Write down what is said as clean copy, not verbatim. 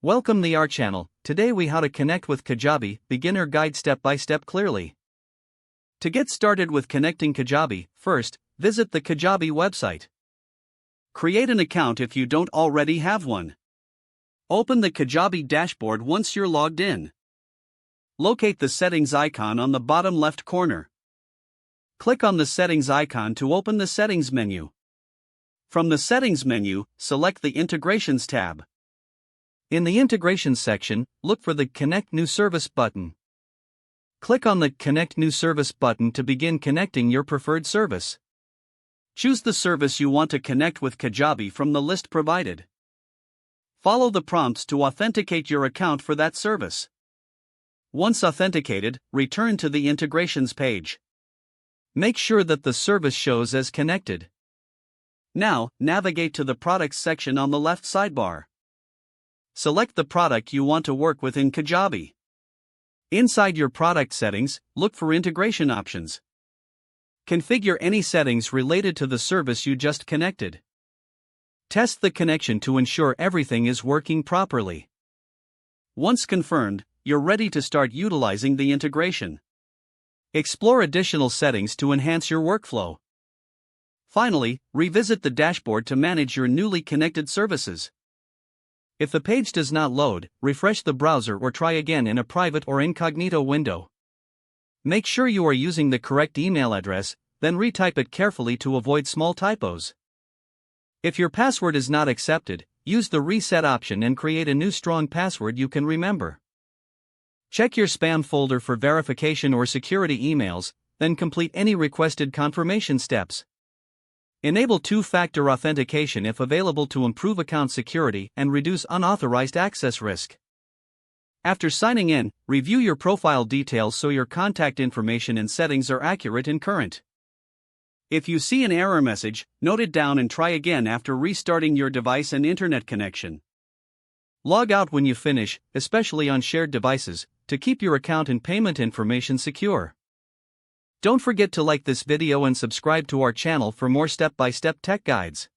Welcome to our channel. Today we how to connect with Kajabi, beginner guide step by step clearly. To get started with connecting Kajabi, first, visit the Kajabi website. Create an account if you don't already have one. Open the Kajabi dashboard once you're logged in. Locate the settings icon on the bottom left corner. Click on the settings icon to open the settings menu. From the settings menu, select the integrations tab. In the Integrations section, look for the Connect New Service button. Click on the Connect New Service button to begin connecting your preferred service. Choose the service you want to connect with Kajabi from the list provided. Follow the prompts to authenticate your account for that service. Once authenticated, return to the Integrations page. Make sure that the service shows as connected. Now, navigate to the Products section on the left sidebar. Select the product you want to work with in Kajabi. Inside your product settings, look for integration options. Configure any settings related to the service you just connected. Test the connection to ensure everything is working properly. Once confirmed, you're ready to start utilizing the integration. Explore additional settings to enhance your workflow. Finally, revisit the dashboard to manage your newly connected services. If the page does not load, refresh the browser or try again in a private or incognito window. Make sure you are using the correct email address, then retype it carefully to avoid small typos. If your password is not accepted, use the reset option and create a new strong password you can remember. Check your spam folder for verification or security emails, then complete any requested confirmation steps. Enable two-factor authentication if available to improve account security and reduce unauthorized access risk. After signing in, review your profile details so your contact information and settings are accurate and current. If you see an error message, note it down and try again after restarting your device and internet connection. Log out when you finish, especially on shared devices, to keep your account and payment information secure. Don't forget to like this video and subscribe to our channel for more step-by-step tech guides.